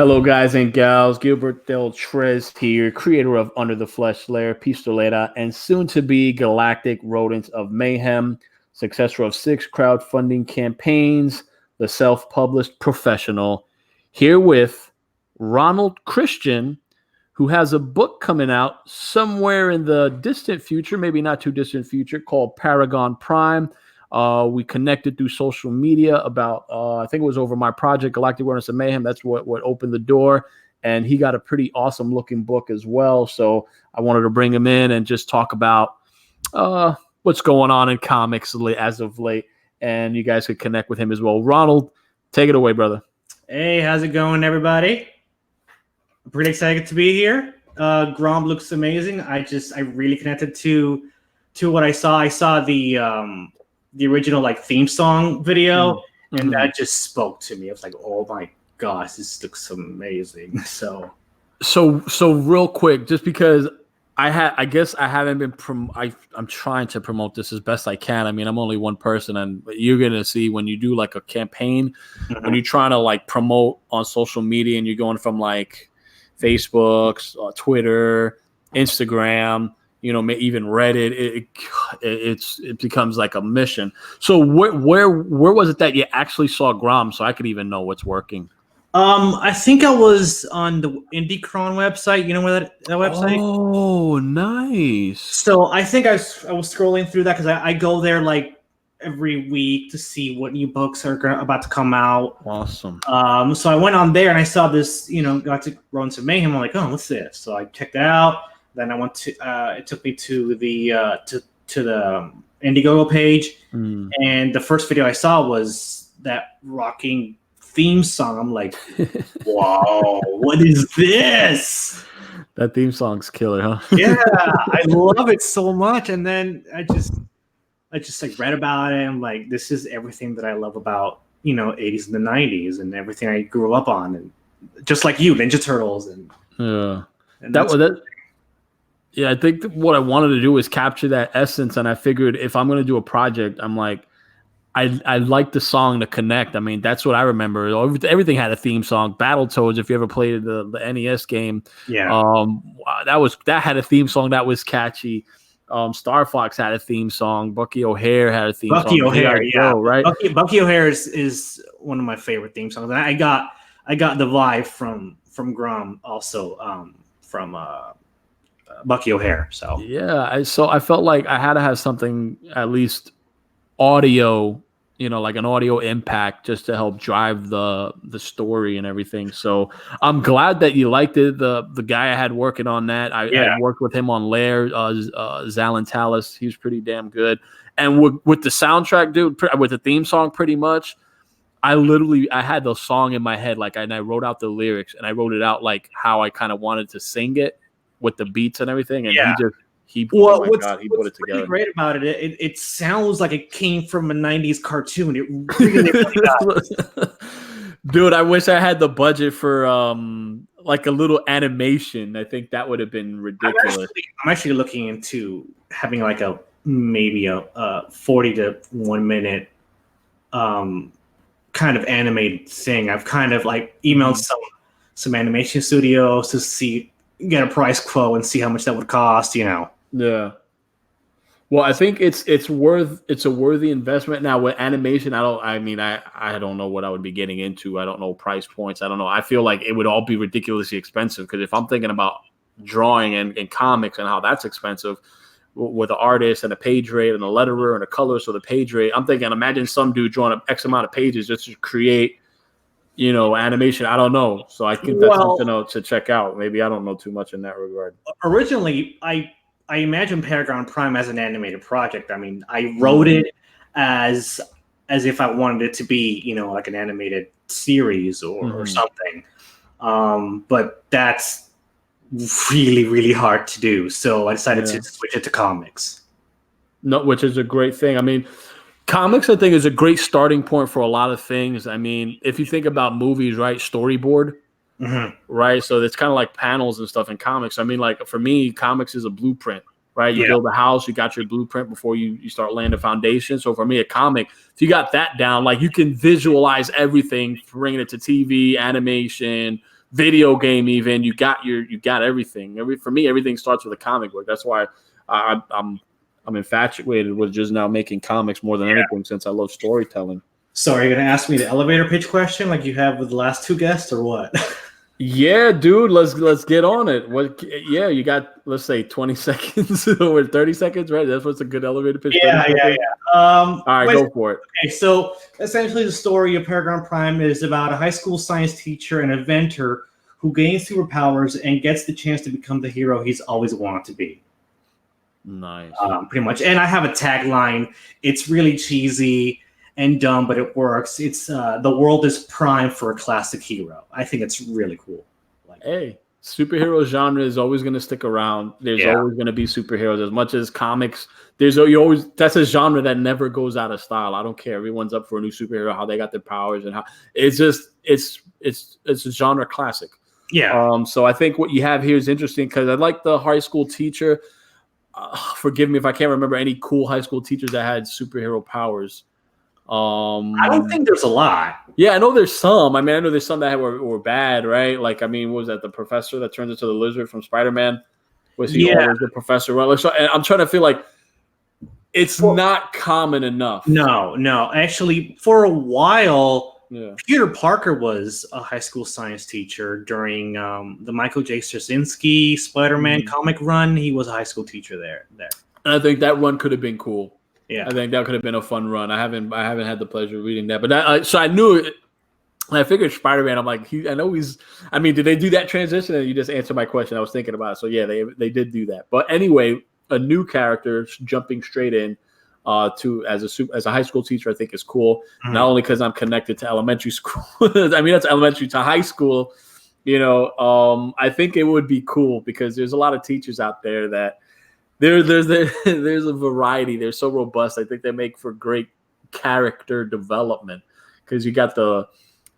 Hello, guys and gals. Gilbert Del Tres here, creator of Under the Flesh Lair, Pistoleta, and soon to be Galactic Rodents of Mayhem, successor of 6 crowdfunding campaigns, the self-published professional. Here with Ronald Christian, who has a book coming out somewhere in the distant future, maybe not too distant future, called Paragon Prime. We connected through social media about, I think it was over my project, Galactic Rodents of Mayhem. That's what opened the door. And he got a pretty awesome looking book as well. So I wanted to bring him in and just talk about what's going on in comics as of late. And you guys could connect with him as well. Ronald, take it away, brother. Hey, how's it going, everybody? I'm pretty excited to be here. Grom looks amazing. I really connected to what I saw. I saw the original theme song video, and that just spoke to me. I was like, oh my gosh, this looks amazing. So real quick, just because I guess I haven't been I'm trying to promote this as best I can. I mean, I'm only one person, and you're gonna see when you do like a campaign, when you're trying to promote on social media, and you're going from Facebook, Twitter, Instagram, even Reddit, it becomes like a mission. So where was it that you actually saw Grom, so I could even know what's working? I think I was on the IndieCron website. You know where that website? Oh, nice. So I think I was scrolling through that because I go there every week to see what new books are about to come out. Awesome. So I went on there and I saw this, Galactic Rodents of Mayhem. I'm like, oh, what's this? So I checked it out. Then I went to. It took me to the the Indiegogo page, and the first video I saw was that rocking theme song. I'm like, wow, what is this? That theme song's killer, huh? Yeah, I love it so much. And then I just read about it. I'm like, this is everything that I love about 80s and the 90s and everything I grew up on, and just like you, Ninja Turtles and yeah, I think what I wanted to do is capture that essence, and I figured if I'm going to do a project, I'm like, I like the song to connect. I mean, that's what I remember. Everything had a theme song. Battletoads, if you ever played the NES game, that had a theme song that was catchy. Star Fox had a theme song. Bucky O'Hare had a theme song. Bucky O'Hare, yeah, right. Bucky O'Hare is one of my favorite theme songs, and I got the vibe from Grom also from Bucky O'Hare. So yeah, I felt like I had to have something at least audio, like an audio impact, just to help drive the story and everything. So I'm glad that you liked it. The guy I had working on that, I worked with him on Lair, Zalantalis. He was pretty damn good. And with the soundtrack, dude, with the theme song, pretty much, I had the song in my head, and I wrote out the lyrics, and I wrote it out like how I kind of wanted to sing it with the beats and everything. And he put it together. Great about it, it sounds like it came from a 90s cartoon. It really does. Dude, I wish I had the budget for a little animation. I think that would have been ridiculous. I'm actually looking into having maybe a 40 to 1 minute kind of animated thing. I've kind of emailed some animation studios to get a price quote and see how much that would cost, Yeah. Well, I think it's a worthy investment. Now with animation, I don't know what I would be getting into. I don't know price points. I don't know. I feel like it would all be ridiculously expensive, because if I'm thinking about drawing and comics and how that's expensive with an artist and a page rate and a letterer and a color, so the page rate, I'm thinking, imagine some dude drawing up X amount of pages just to create animation. I don't know. So I think that's something to check out. Maybe I don't know too much in that regard. Originally, I imagined Paragon Prime as an animated project. I mean, I wrote it as if I wanted it to be, like an animated series or something. But that's really, really hard to do. So I decided to switch it to comics. No, which is a great thing. I mean, comics, I think, is a great starting point for a lot of things. I mean, if you think about movies, right, storyboard, right? So it's kind of like panels and stuff in comics. I mean, for me, comics is a blueprint, right? You build a house, you got your blueprint before you start laying the foundation. So for me, a comic, if you got that down, you can visualize everything, bringing it to TV, animation, video game, even you got everything. For me, everything starts with a comic book. That's why I'm infatuated with just now making comics more than anything, since I love storytelling. So are you going to ask me the elevator pitch question like you have with the last two guests, or what? Yeah, dude, let's get on it. Yeah, you got, let's say 20 seconds or 30 seconds, right? That's what's a good elevator pitch. Yeah. All right, go for it. Okay, so essentially the story of Paragon Prime is about a high school science teacher and inventor who gains superpowers and gets the chance to become the hero he's always wanted to be. Nice. Pretty much. And I have a tagline. It's really cheesy and dumb, but it works. It's the world is primed for a classic hero. I think it's really cool. Hey, superhero genre is always going to stick around. There's always going to be superheroes. As much as comics, that's a genre that never goes out of style. I don't care. Everyone's up for a new superhero, how they got their powers, and how it's a genre classic. Yeah. So I think what you have here is interesting, because I like the high school teacher. Forgive me if I can't remember any cool high school teachers that had superhero powers. I don't think there's a lot. Yeah, I know there's some. I mean, I know there's some that were bad, right? Like, I mean, what was that? The professor that turns into the lizard from Spider-Man? Was he always the professor? Well, so, and I'm trying to feel like it's not common enough. No. Actually, for a while, Peter Parker was a high school science teacher during the Michael J. Straczynski Spider-Man comic run. He was a high school teacher there. And I think that run could have been cool. Yeah, I think that could have been a fun run. I haven't had the pleasure of reading that, but so I knew it. I figured Spider-Man. I'm like, I know he's. I mean, did they do that transition? And you just answered my question. I was thinking about it. So yeah, they did do that. But anyway, a new character jumping straight in to as a high school teacher, I think is cool. Mm-hmm. Not only because I'm connected to elementary school. I mean, that's elementary to high school. You know, I think it would be cool because there's a lot of teachers out there that. There's a variety. They're so robust. I think they make for great character development, because you got the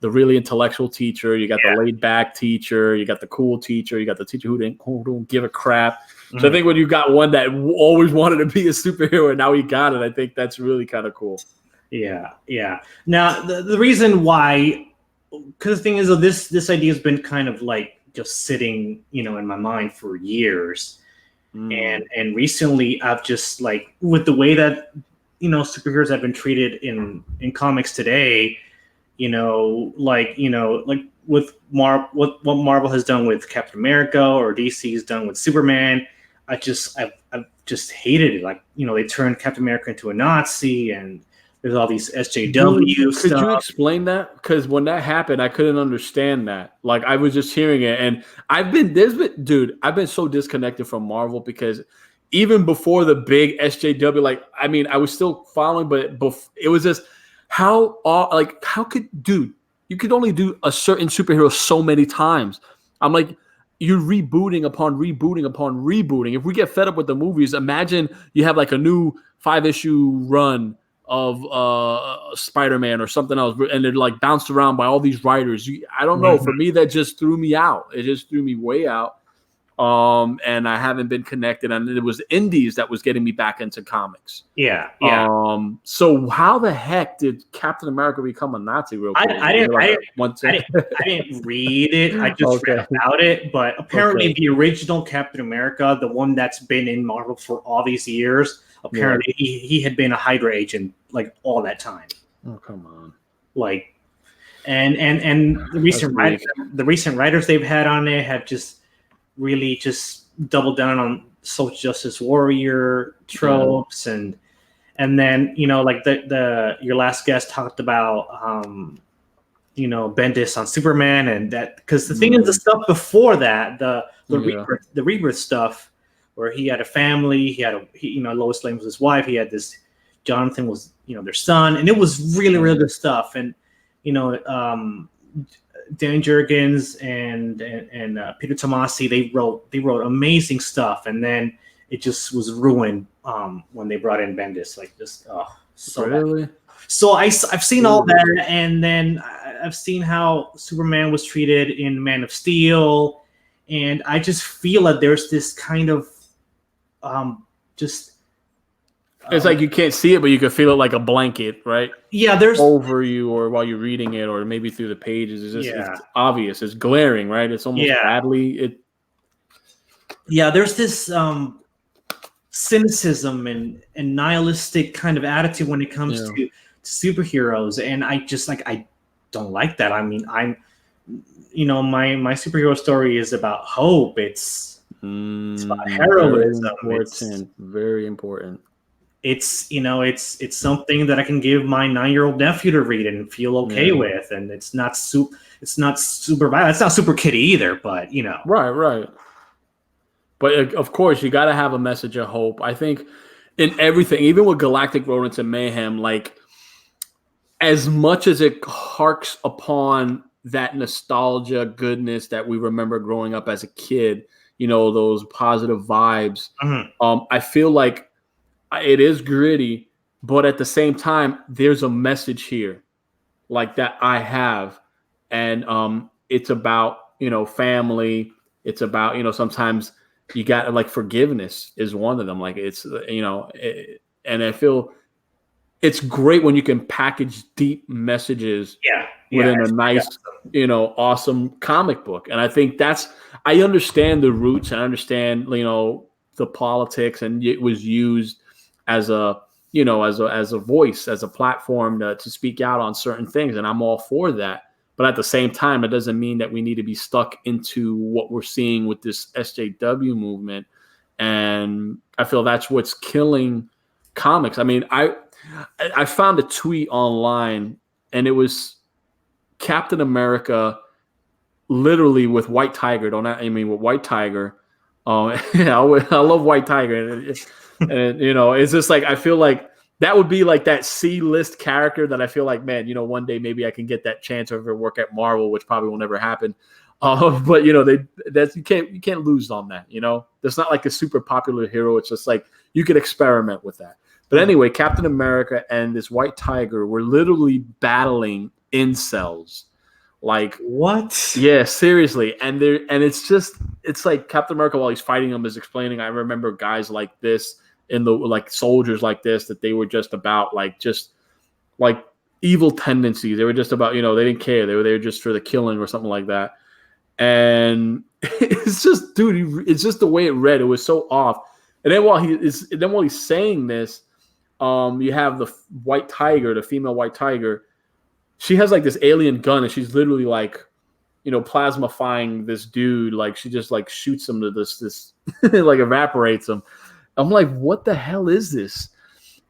really intellectual teacher, you got the laid back teacher, you got the cool teacher, you got the teacher who don't give a crap. Mm-hmm. So I think when you got one that always wanted to be a superhero and now he got it, I think that's really kind of cool. Yeah. Now the reason why, because the thing is, this idea has been kind of like just sitting, in my mind for years. And recently I've just like, with the way that superheroes have been treated in comics today, like with what Marvel has done with Captain America or DC has done with Superman, I've just hated it. Like, they turned Captain America into a Nazi, and there's all these SJW stuff. Could you explain that? Because when that happened, I couldn't understand that. Like, I was just hearing it, and I've been so disconnected from Marvel, because even before the big SJW, like, I mean, I was still following, but it was just how could you could only do a certain superhero so many times. I'm like, you're rebooting upon rebooting upon rebooting. If we get fed up with the movies, imagine you have like a new 5-issue run of Spider-Man or something else, and they're like bounced around by all these writers. I don't know. For me, that just threw me out. It just threw me way out. And I haven't been connected. And it was indies that was getting me back into comics. Yeah. So how the heck did Captain America become a Nazi real quick? I didn't read it. I just read about it. But apparently the original Captain America, the one that's been in Marvel for all these years, apparently he had been a Hydra agent like all that time. Oh, come on. Like, and the recent writers they've had on it have just really just doubled down on social justice warrior tropes, and then like your last guest talked about Bendis on Superman, and that, because the thing is, the stuff before that, the rebirth stuff, where he had a family, he had Lois Lane was his wife, he had this Jonathan was their son, and it was really good stuff. And Dan Jurgens and Peter Tomasi, they wrote amazing stuff, and then it just was ruined when they brought in Bendis. Like, just so really bad. So I've seen all that, and then I've seen how Superman was treated in Man of Steel, and I just feel that there's this kind of just It's like you can't see it, but you can feel it like a blanket, right? Yeah, there's over you, or while you're reading it, or maybe through the pages. It's just it's obvious. It's glaring, right? It's almost badly. There's this cynicism and nihilistic kind of attitude when it comes to superheroes, and I just I don't like that. I mean, my superhero story is about hope. It's about heroism. Very important. It's it's something that I can give my 9-year-old nephew to read and feel okay with, and it's not super violent. It's not super kiddie either, but right. But of course, you got to have a message of hope. I think in everything, even with Galactic Rodents of Mayhem, like as much as it harks upon that nostalgia goodness that we remember growing up as a kid, those positive vibes. I feel like it is gritty, but at the same time, there's a message here like that I have. And it's about, family. It's about, sometimes you got like forgiveness is one of them. Like it's, and I feel it's great when you can package deep messages within a nice, awesome comic book. And I think I understand the roots and I understand, the politics, and it was used as a voice, as a platform to speak out on certain things. And I'm all for that. But at the same time, it doesn't mean that we need to be stuck into what we're seeing with this SJW movement. And I feel that's what's killing comics. I mean, I found a tweet online, and it was Captain America literally with White Tiger. With White Tiger. I love White Tiger. And it's just like, I feel like that would be like that C-list character that I feel like, man, one day maybe I can get that chance to ever work at Marvel, which probably will never happen. But you can't lose on that. There's not like a super popular hero. It's just like you could experiment with that. But anyway, Captain America and this White Tiger were literally battling incels. Like what? Yeah, seriously. And it's like Captain America, while he's fighting them, is explaining, I remember guys like this soldiers like this, that they were just about like evil tendencies. They were just about, they didn't care. They were there just for the killing or something like that. And it's just, dude, it's just the way it read. It was so off. And then while he's saying this, you have the White Tiger, the female White Tiger. She has like this alien gun, and she's literally like, plasmifying this dude. Like she just like shoots him to this like evaporates him. I'm like, what the hell is this?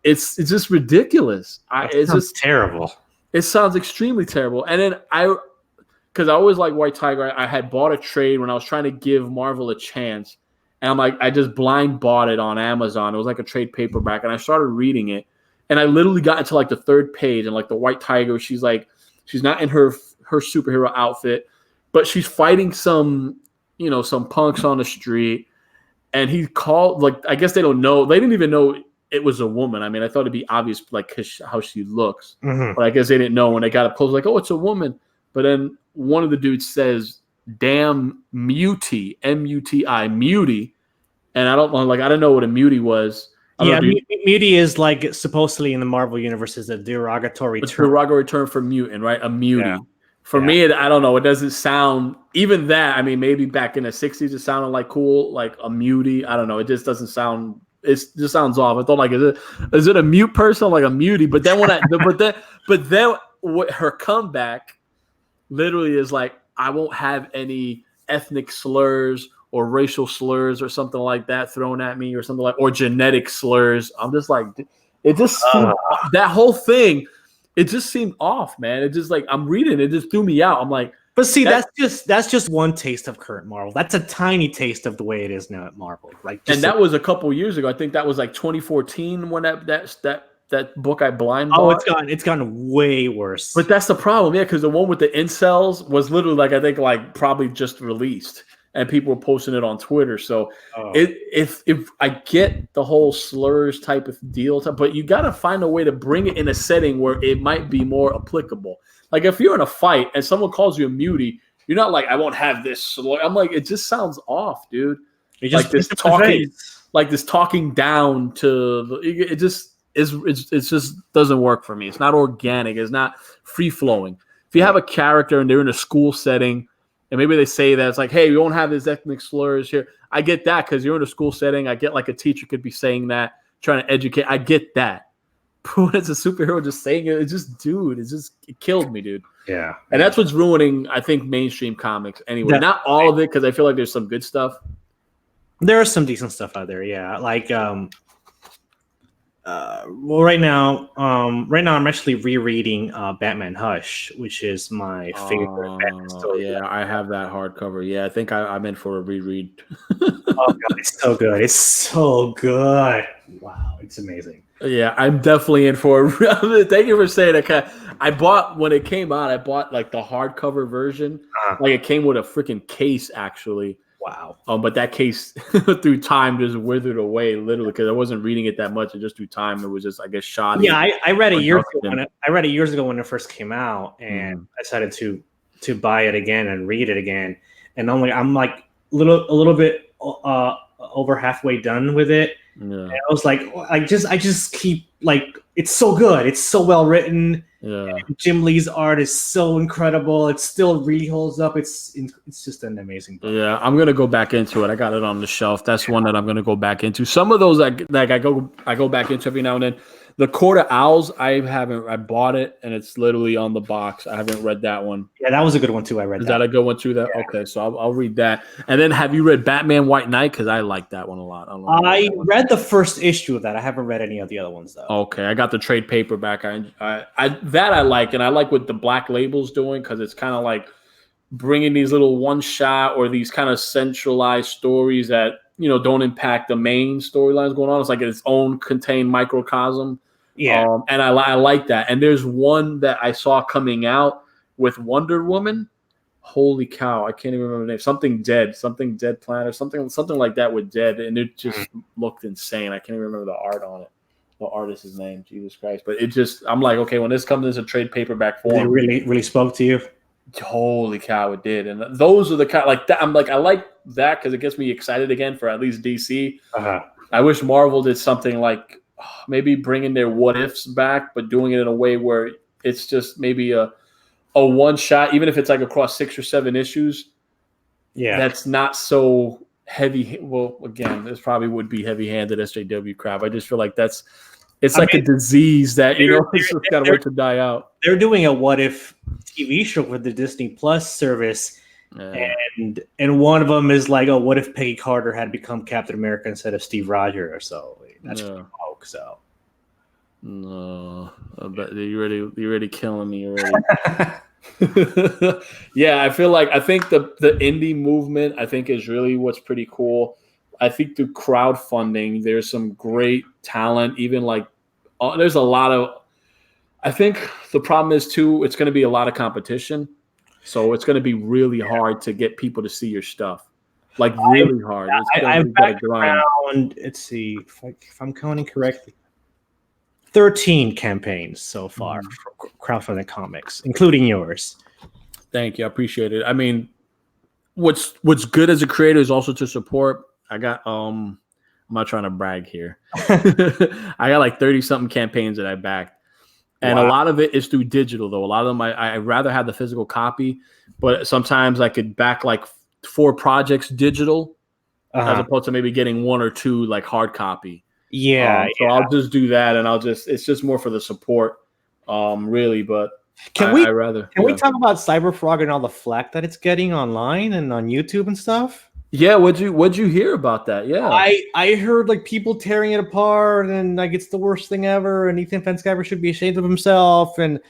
It's just ridiculous. It's just terrible. It sounds extremely terrible. And then because I always like White Tiger, I had bought a trade when I was trying to give Marvel a chance. And I'm like, I just blind bought it on Amazon. It was like a trade paperback. And I started reading it. And I literally got into like the third page. And like the White Tiger, she's not in her superhero outfit, but she's fighting some punks on the street. And he called, like, I guess they didn't even know it was a woman. I mean, I thought it'd be obvious, like, how she looks. Mm-hmm. But I guess they didn't know when they got up close, like, oh, it's a woman. But then one of the dudes says, damn mutie, M-U-T-I, mutie. And I don't know, like, I don't know what a mutie was. Mutie is, like, supposedly in the Marvel universe is a derogatory term. Derogatory term for mutant, right? A mutie. Yeah. For me, I don't know. It doesn't sound even that. I mean, maybe back in the 60s, it sounded like cool, like a mutie. I don't know. It just doesn't sound. It just sounds off. I thought, like, is it a mute person, like a mutie? But then but then her comeback literally is like, I won't have any ethnic slurs or racial slurs or something like that thrown at me or something or genetic slurs. I'm just like, it just that whole thing. It just seemed off, man. It just like I'm reading it just threw me out. I'm like, but see, that's just one taste of current Marvel. That's a tiny taste of the way it is now at Marvel, right? And that was a couple years ago. I think that was like 2014 when that book I blind bought. It's gotten way worse. But that's the problem, yeah, because the one with the incels was literally like I think like probably just released. And people were posting it on Twitter. So if I get the whole slurs type of deal, but you got to find a way to bring it in a setting where it might be more applicable. Like if you're in a fight and someone calls you a mutie, you're not like, I won't have this slur. I'm like, it just sounds off, dude. You just like this talking. like this talking down to it just it's just doesn't work for me. It's not organic. It's not free flowing. If you have a character and they're in a school setting and maybe they say that it's like, hey, we won't have this ethnic slurs here. I get that because you're in a school setting. I get like a teacher could be saying that, trying to educate. I get that. But when it's a superhero just saying it, it killed me, dude. Yeah. And that's what's ruining, I think, mainstream comics anyway. Not all of it, because I feel like there's some good stuff. There is some decent stuff out there, yeah. Like well, right now I'm actually rereading Batman Hush, which is my favorite Batman story. Yeah, I have that hardcover. Yeah, I think I'm in for a reread. Oh god, it's so good. It's so good. Wow, it's amazing. Yeah, I'm definitely in for it. Thank you for saying that. I bought, when it came out, I bought like the hardcover version. Like it came with a freaking case, actually. Wow. But that case through time just withered away, literally, because I wasn't reading it that much. And just through time, it was just, I guess, shoddy. Yeah, I read it years ago. I read it years ago when it first came out, and I decided to buy it again and read it again. And I'm like a little bit over halfway done with it. Yeah. And I was like, I just keep like, it's so good. It's so well written. Yeah. Jim Lee's art is so incredible. It still really holds up. It's just an amazing book. Yeah, I'm gonna go back into it. I got it on the shelf. That's one that I'm gonna go back into. Some of those I go back into every now and then. The Court of Owls, I bought it and it's literally on the box. I haven't read that one. Yeah, that was a good one too. I read that. Is that a good one too? Yeah. Okay, so I'll read that. And then have you read Batman White Knight? Because I like that one a lot. I read the first issue of that. I haven't read any of the other ones though. Okay, I got the trade paperback. I like, and I like what the Black Label's doing because it's kind of like bringing these little one shot or these kind of centralized stories that don't impact the main storylines going on. It's like its own contained microcosm. Yeah. And I like that. And there's one that I saw coming out with Wonder Woman. Holy cow. I can't even remember the name. Something Dead Planet or something like that with Dead. And it just looked insane. I can't even remember the art on it. The artist's name, Jesus Christ. But I'm like, okay, when this comes as a trade paperback form. It really spoke to you? Holy cow, it did. And those are the kind like that. I'm like, I like that because it gets me excited again for at least DC. I wish Marvel did something like maybe bringing their what ifs back, but doing it in a way where it's just maybe a one shot, even if it's like across 6 or 7 issues. Yeah, that's not so heavy. Well, again, this probably would be heavy handed SJW crap. I just feel like it's like a disease that it's just got to wait to die out. They're doing a what if TV show with the Disney Plus service. And one of them is like, oh, what if Peggy Carter had become Captain America instead of Steve Rogers or so? That's pretty woke, so. No, but you're already killing me already. Yeah, I think the indie movement is really what's pretty cool. I think through crowdfunding, there's some great talent. Even like, there's a lot of. I think the problem is too, it's going to be a lot of competition. So it's going to be really hard to get people to see your stuff, like really hard. I've backed around. Let's see if I'm counting correctly. 13 campaigns so far for crowdfunding comics, including yours. Thank you, I appreciate it. I mean, what's good as a creator is also to support. I got I'm not trying to brag here. I got like 30 something campaigns that I backed. And a lot of it is through digital, though. A lot of them, I rather have the physical copy, but sometimes I could back like 4 projects digital as opposed to maybe getting 1 or 2 like hard copy. Yeah. So I'll just do that, and it's just more for the support, really. But can we talk about Cyberfrog and all the flack that it's getting online and on YouTube and stuff? Yeah, what'd you hear about that? Yeah, I heard like people tearing it apart and like it's the worst thing ever, and Ethan Fenskyver should be ashamed of himself, and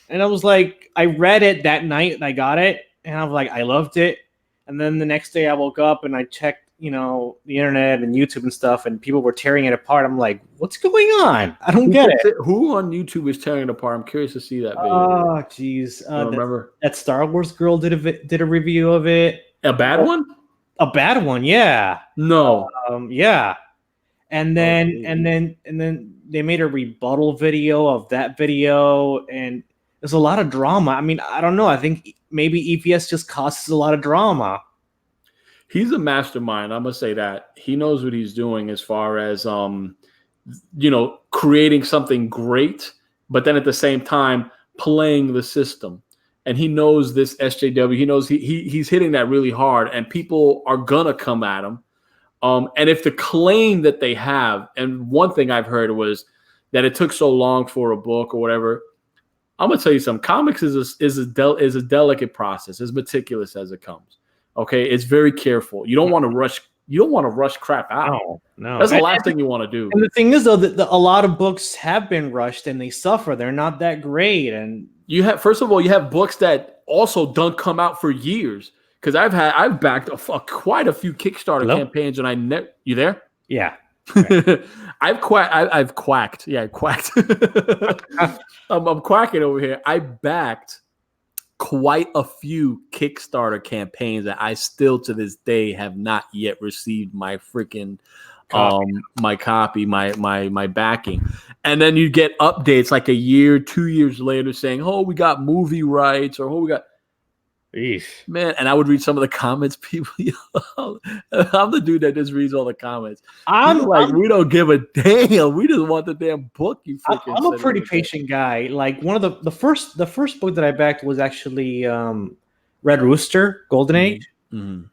I was like, I read it that night and I got it, and I was like, I loved it, and then the next day I woke up and I checked, the internet and YouTube and stuff, and people were tearing it apart. I'm like, what's going on? I don't get it. Who on YouTube is tearing it apart? I'm curious to see that video. Oh, geez, remember that Star Wars girl did a review of it. A bad one. A bad one, yeah. No. Yeah. And then they made a rebuttal video of that video, and there's a lot of drama. I mean, I don't know. I think maybe EPS just causes a lot of drama. he's a mastermind. I'm gonna say that he knows what he's doing as far as creating something great, but then at the same time playing the system. And he knows this SJW. He knows he's hitting that really hard, and people are gonna come at him. And if the claim that they have, and one thing I've heard was that it took so long for a book or whatever. I'm gonna tell you something. Comics is a delicate process, as meticulous as it comes. Okay, it's very careful. You don't want to rush. You don't want to rush crap out. No. That's the last thing you want to do. And the thing is, though, that a lot of books have been rushed and they suffer. They're not that great. And you have, first of all, you have books that also don't come out for years. Because I've backed quite a few Kickstarter campaigns, and you there? Yeah. I've quacked. Yeah, I quacked. I'm quacking over here. I backed quite a few Kickstarter campaigns that I still to this day have not yet received my freaking my backing. And then you get updates like a year, 2 years later saying, "Oh, we got movie rights," or "Oh, we got." Eesh. Man, and I would read some of the comments. People, I'm the dude that just reads all the comments. We don't give a damn. We just want the damn book. I'm a pretty patient guy. Like one of the first book that I backed was actually Red Rooster, Golden Age. Mm-hmm.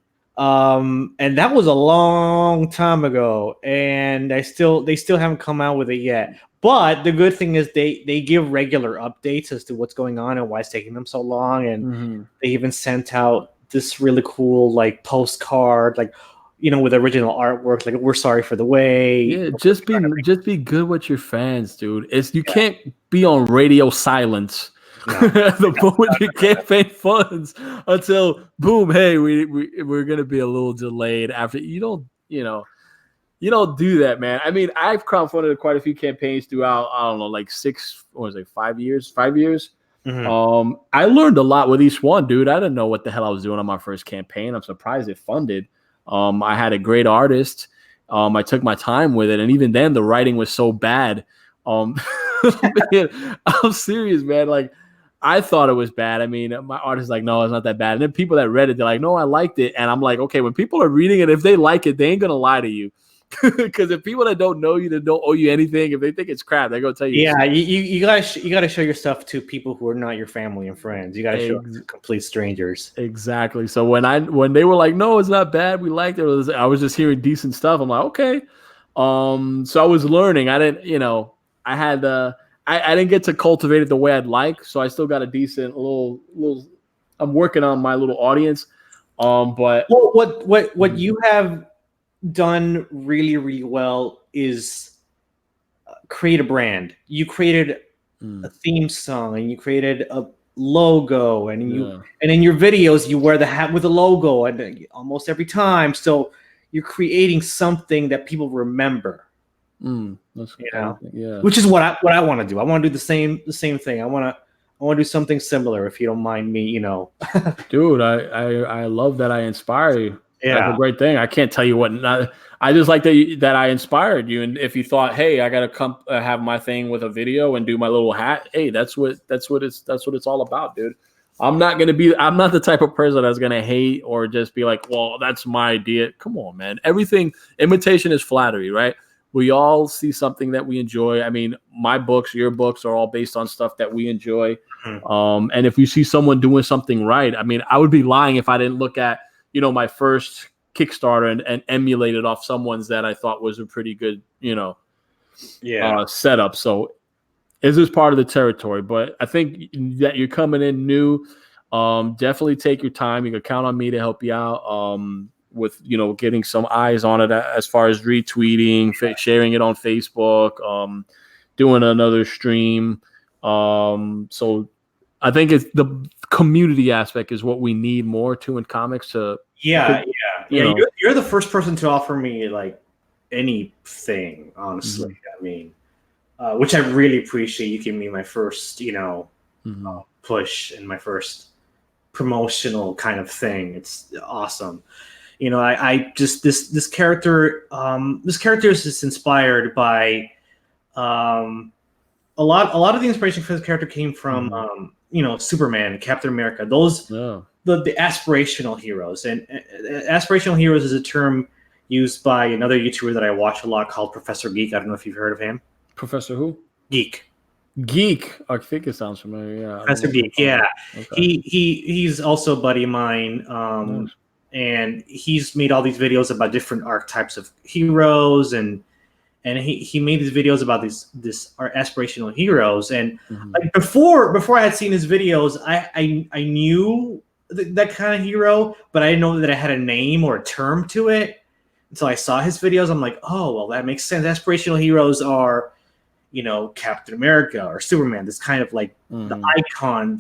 And that was a long time ago, and they still haven't come out with it yet. But the good thing is they give regular updates as to what's going on and why it's taking them so long. And they even sent out this really cool like postcard, like with original artwork. Like, we're sorry for the wait. Yeah, just be good with your fans, dude. You can't be on radio silence. No. The moment you can't pay funds until boom, hey, we're gonna be a little delayed after you don't do that, man. I mean, I've crowdfunded quite a few campaigns throughout, I don't know, like 5 years. Mm-hmm. I learned a lot with each one, dude. I didn't know what the hell I was doing on my first campaign. I'm surprised it funded. I had a great artist. I took my time with it, and even then the writing was so bad. Man, I'm serious, man. Like, I thought it was bad. I mean, my artist is like, no, it's not that bad. And then people that read it, they're like, no, I liked it. And I'm like, okay, when people are reading it, if they like it, they ain't going to lie to you. Because if people that don't know you, that don't owe you anything, if they think it's crap, they're going to tell you. Yeah, you gotta show your stuff to people who are not your family and friends. You got to show it to complete strangers. Exactly. So when they were like, no, it's not bad, we liked it, I was just hearing decent stuff. I'm like, okay. So I was learning. I didn't, I didn't get to cultivate it the way I'd like, so I still got a decent little. I'm working on my little audience, but what you have done really, really well is create a brand. You created a theme song, and you created a logo, and and in your videos you wear the hat with the logo, and almost every time. So you're creating something that people remember. That's which is what I want to do. I want to do the same thing. I want to do something similar, if you don't mind me, Dude, I love that I inspire you. Yeah, that's a great thing. I can't tell you what. I just like that I inspired you. And if you thought, hey, I gotta come have my thing with a video and do my little hat, hey, that's what it's all about, dude. I'm not the type of person that's gonna hate or just be like, well, that's my idea. Come on, man. Everything, imitation is flattery, right? We all see something that we enjoy. I mean, my books, your books are all based on stuff that we enjoy. Mm-hmm. And if you see someone doing something right, I mean, I would be lying if I didn't look at, my first Kickstarter and emulate it off someone's that I thought was a pretty good, setup. So this is part of the territory, but I think that you're coming in new. Definitely take your time. You can count on me to help you out. With getting some eyes on it as far as retweeting, sharing it on Facebook, doing another stream. So I think it's the community aspect is what we need more to in comics. You're the first person to offer me like anything, honestly. Mm-hmm. I mean, which I really appreciate. You giving me my first, push and my first promotional kind of thing. It's awesome. I just this character is just inspired by a lot of the inspiration for this character came from Superman, Captain America. Those the aspirational heroes. And aspirational heroes is a term used by another YouTuber that I watch a lot called Professor Geek. I don't know if you've heard of him. Professor who? Geek. I think it sounds familiar. Yeah, Professor Geek. Yeah, okay. He's also a buddy of mine. Nice. And he's made all these videos about different archetypes of heroes, and he made these videos about these aspirational heroes. And like before I had seen his videos, I knew that kind of hero, but I didn't know that it had a name or a term to it until I saw his videos. I'm like, oh well, that makes sense. Aspirational heroes are, you know, Captain America or Superman. This kind of like the icon,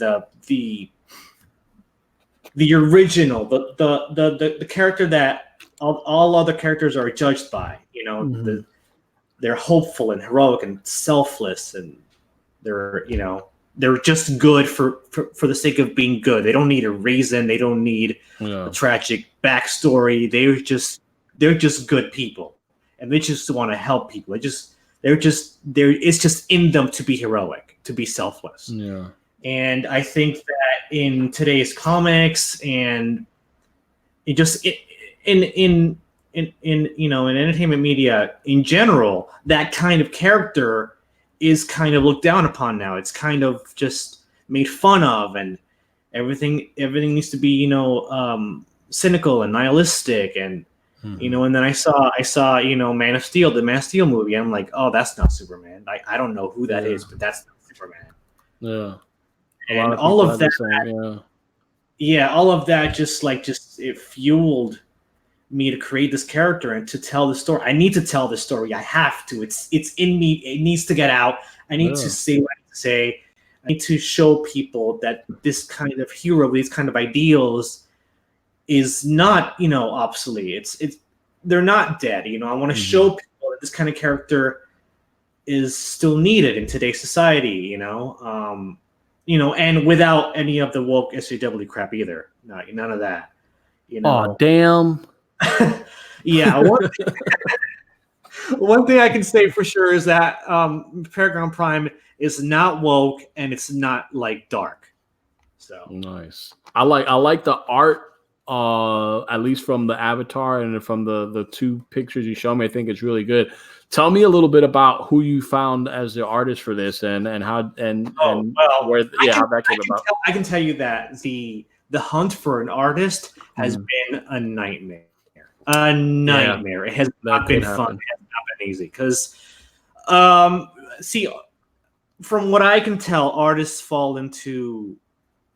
the original, the character that all other characters are judged by. You know, they're hopeful and heroic and selfless, and they're just good for the sake of being good. They don't need a reason. They don't need a tragic backstory. They're just good people, and they just want to help people. It's just in them to be heroic, to be selfless. Yeah. And I think that in today's comics and in entertainment media in general, that kind of character is kind of looked down upon now. It's kind of just made fun of, and everything needs to be, cynical and nihilistic. And and then I saw Man of Steel, the Man of Steel movie, and I'm like, oh, that's not Superman. I don't know who that is, but that's not Superman. Yeah. And all of that, all of that just it fueled me to create this character and to tell the story. I need to tell the story. I have to. It's in me. It needs to get out. I need to say what I need to say. I need to show people that this kind of hero, these kind of ideals, is not, obsolete. They're not dead. I want to show people that this kind of character is still needed in today's society. And without any of the woke SJW crap either. No, none of that. Oh, damn. Yeah. One thing I can say for sure is that Paragon Prime is not woke, and it's not like dark. So nice. I like the art, at least from the avatar and from the two pictures you show me. I think it's really good. Tell me a little bit about who you found as the artist for this, and how how that came about. I can tell you that the hunt for an artist has been a nightmare. A nightmare. It has not been fun. It has not been easy because, see, from what I can tell, artists fall into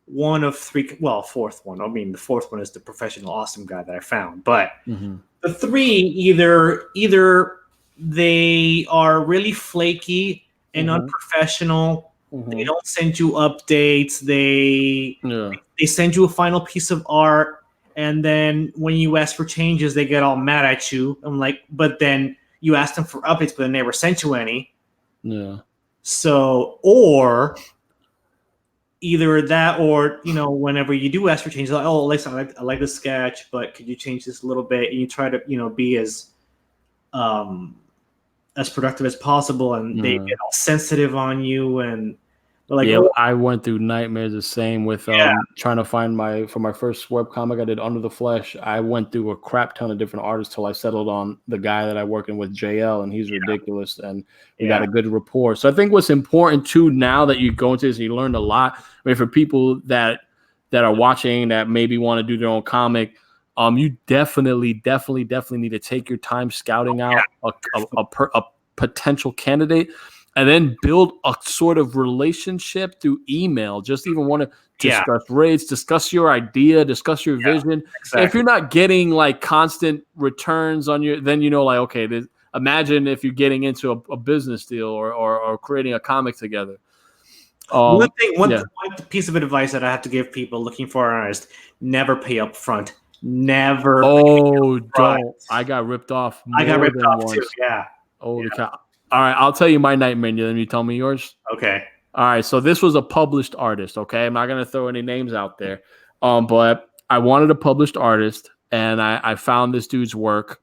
one of three. Well, fourth one. I mean, the fourth one is the professional, awesome guy that I found. But the three either they are really flaky and unprofessional. They don't send you updates. They send you a final piece of art, and then when you ask for changes, they get all mad at you. I'm like, but then you ask them for updates, but they never sent you any. Yeah. So, or either that, or whenever you do ask for changes, like, oh, listen, I like the sketch, but could you change this a little bit? And you try to be as productive as possible, and they get all sensitive on you, and like, I went through nightmares the same with trying to find for my first webcomic I did, Under the Flesh. I went through a crap ton of different artists till I settled on the guy that I'm working with, JL, and he's ridiculous, and we got a good rapport. So I think what's important too, now that you go into this and you learned a lot, I mean, for people that are watching that maybe want to do their own comic, you definitely need to take your time scouting out a potential candidate, and then build a sort of relationship through email. Just even want to discuss rates, discuss your idea, discuss your vision. Exactly. If you're not getting like constant returns on then like, okay, imagine if you're getting into a business deal or creating a comic together. One piece of advice that I have to give people looking for an artist: never pay up front. Never. Oh, don't! I got ripped off. I got ripped off too. Yeah. Holy cow! All right, I'll tell you my nightmare. Then you tell me yours. Okay. All right. So this was a published artist. Okay, I'm not gonna throw any names out there. But I wanted a published artist, and I found this dude's work,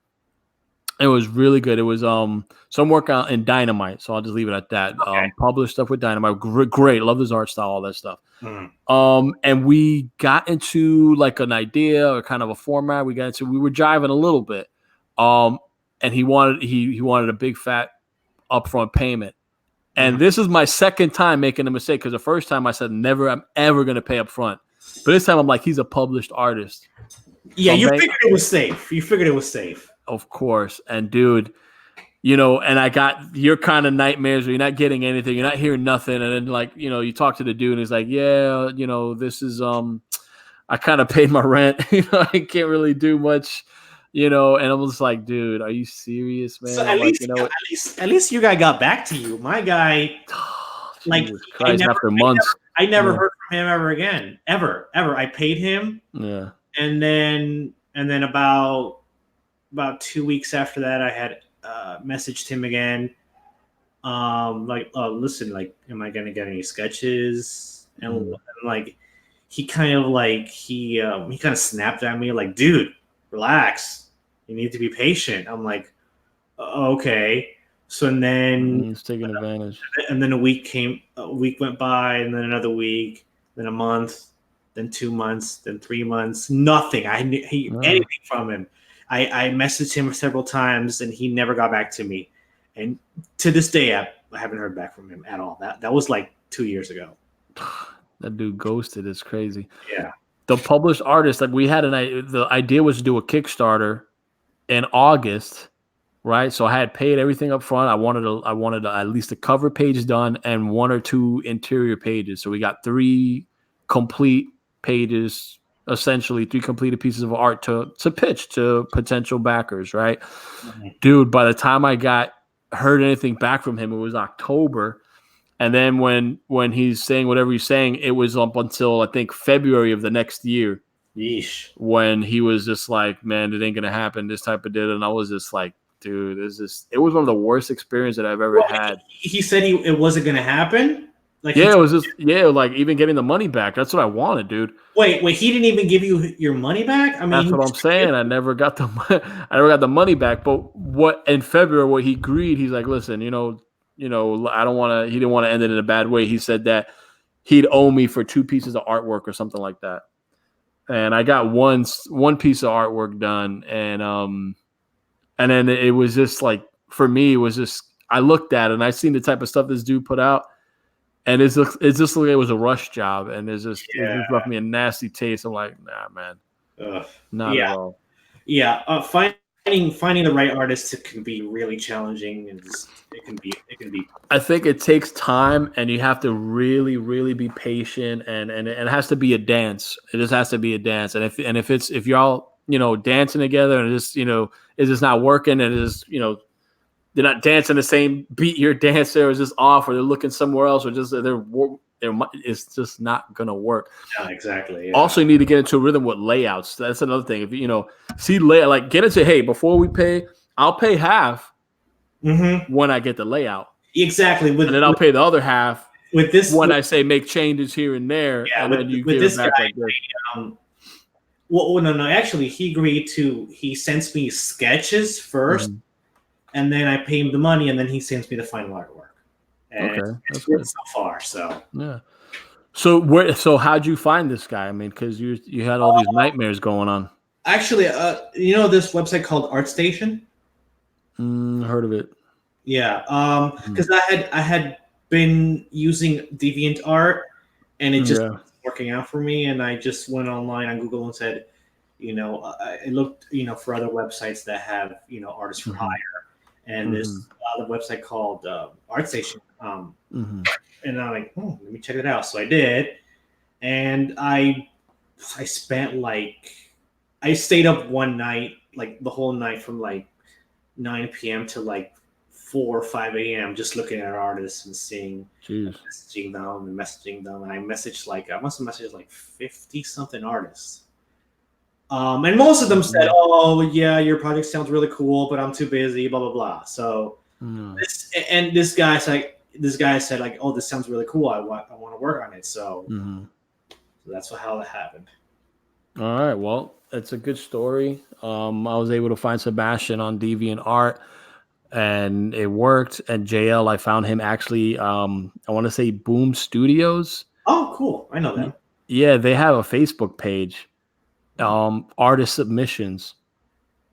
It was really good. It was some work out in Dynamite, so I'll just leave it at that. Okay. Published stuff with Dynamite, great. Love his art style, all that stuff. And we got into like an idea or kind of a format. We were jiving a little bit. And he wanted a big fat upfront payment. And this is my second time making a mistake, because the first time I said never, I'm ever going to pay up front. But this time I'm like, he's a published artist. Yeah, so you figured it was safe. Of course. And dude, and I got your kind of nightmares where you're not getting anything, you're not hearing nothing. And then like, you talk to the dude and he's like, yeah, this is, I kind of paid my rent. I can't really do much. And I was like, dude, are you serious, man? So at least your guy got back to you. My guy, like, after months, I never heard from him ever again, ever. I paid him, and then about 2 weeks after that, I had messaged him again, listen, like, am I gonna get any sketches? And like, he kind of snapped at me, like, dude, relax. You need to be patient. I'm like, okay. So and then he's taking advantage. And then a week went by, and then another week, then a month, then 2 months, then 3 months. Nothing. Anything from him. I messaged him several times, and he never got back to me. And to this day, I haven't heard back from him at all. That was like 2 years ago. That dude ghosted. It's crazy. Yeah. The published artist, like the idea was to do a Kickstarter in August, right? So I had paid everything up front. I wanted at least a cover page done and 1 or 2 interior pages. So we got 3 complete pages, essentially 3 completed pieces of art to pitch to potential backers, right? Dude, by the time I heard anything back from him, it was October. And then when he's saying whatever he's saying, it was up until I think February of the next year. Yeesh. When he was just like, man, it ain't gonna happen, this type of deal. And I was just like, dude, it was one of the worst experiences that I've ever had. He said it wasn't gonna happen. Like, it was just like even getting the money back. That's what I wanted, dude. Wait, he didn't even give you your money back? I mean, that's what I'm saying. I never got the money back. But in February, what he agreed, he's like, listen, I don't want to. He didn't want to end it in a bad way. He said that he'd owe me for 2 pieces of artwork or something like that. And I got one piece of artwork done, and then it was just like, for me, it was just, I looked at it and I seen the type of stuff this dude put out, and it just like it was a rush job, and it just left me a nasty taste. I'm like, nah, man, not at all. Yeah, finding the right artist can be really challenging, and it can be. I think it takes time, and you have to really, really be patient, and it has to be a dance. It just has to be a dance, and if y'all dancing together, and it's just not working, and it's they're not dancing the same beat you're dancing, or it's just off, or they're looking somewhere else, or just it's just not gonna work. Yeah, exactly. Yeah. Also, you need to get into a rhythm with layouts. That's another thing. If see layout, like get into, hey, before we pay, I'll pay half when I get the layout. Exactly. And then I'll pay the other half with this when I say make changes here and there. Yeah, and then you with give this it back guy, like this. No. Actually, he agreed to. He sends me sketches first, and then I pay him the money, and then he sends me the final artwork. And it's good so far. So yeah. So how'd you find this guy? I mean, because you had all these nightmares going on. Actually, this website called ArtStation? Heard of it. Yeah. Because I had been using DeviantArt, and it just wasn't working out for me. And I just went online on Google and said, I looked, for other websites that have, artists for hire. And this other website called ArtStation. And I'm like, let me check it out. So I did. And I spent I stayed up one night, like the whole night from 9 p.m. to 4 or 5 a.m. just looking at artists and seeing, messaging them. And I messaged I must have messaged 50 something artists. And most of them said, "Oh yeah, your project sounds really cool, but I'm too busy." Blah blah blah. So this guy said, "Oh, this sounds really cool. I want to work on it." So, so that's how that happened. All right. Well, It's a good story. I was able to find Sebastian on DeviantArt, and it worked. And JL, I found him actually. I want to say Boom Studios. Oh, cool! I know them. Yeah, they have a Facebook page. Artist submissions,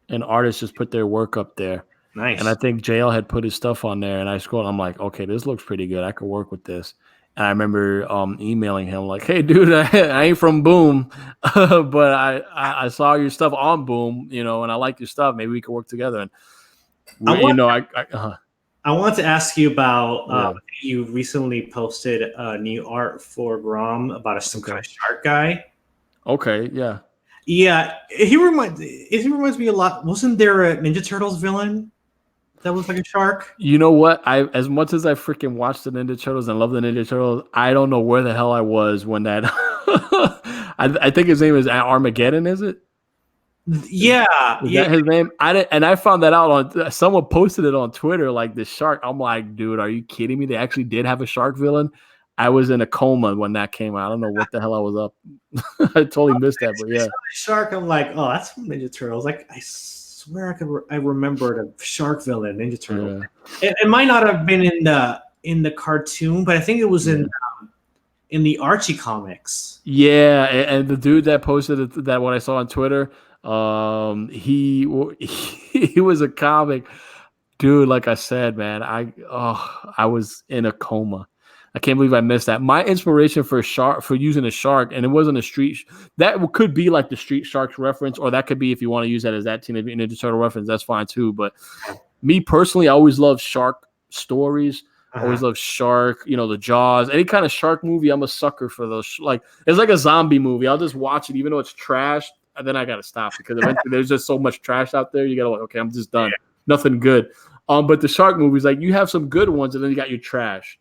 and artists just put their work up there. Nice. And I think JL had put his stuff on there, and I scrolled. I'm like, okay, this looks pretty good. I could work with this. And I remember emailing him like, hey, dude, I ain't from Boom, but I saw your stuff on Boom, you know, and I like your stuff. Maybe we could work together. And I want to ask you about you recently posted new art for Grom about some kind of shark guy. Okay, yeah. Yeah, he reminds me a lot. Wasn't there a Ninja Turtles villain that was like a shark? You know what? As much as I freaking watched the Ninja Turtles and love the Ninja Turtles, I don't know where the hell I was when that. I think his name is Armageddon. Is it? Yeah, is that his name? I found that out on someone posted it on Twitter, like the shark. I'm like, dude, are you kidding me? They actually did have a shark villain. I was in a coma when that came out. I don't know what the hell I was up. I totally missed that, but yeah. Shark. I'm like, oh, that's from Ninja Turtles. Like, I swear I remembered a shark villain, Ninja Turtle. Yeah. It might not have been in the cartoon, but I think it was in the Archie comics. Yeah, and the dude that posted that what I saw on Twitter, he was a comic dude. Like I said, man, I was in a coma. I can't believe I missed that. My inspiration for using a shark, and it wasn't a street. That could be like the Street Sharks reference, or that could be if you want to use that as that Teenage Mutant Ninja Turtle reference. That's fine too. But me personally, I always loved shark stories. I always loved shark. You know, the Jaws, any kind of shark movie. I'm a sucker for those. Like it's like a zombie movie. I'll just watch it, even though it's trash, and then I gotta stop because eventually there's just so much trash out there. You gotta like, okay, I'm just done. Nothing good. But the shark movies, like you have some good ones, and then you got your trash.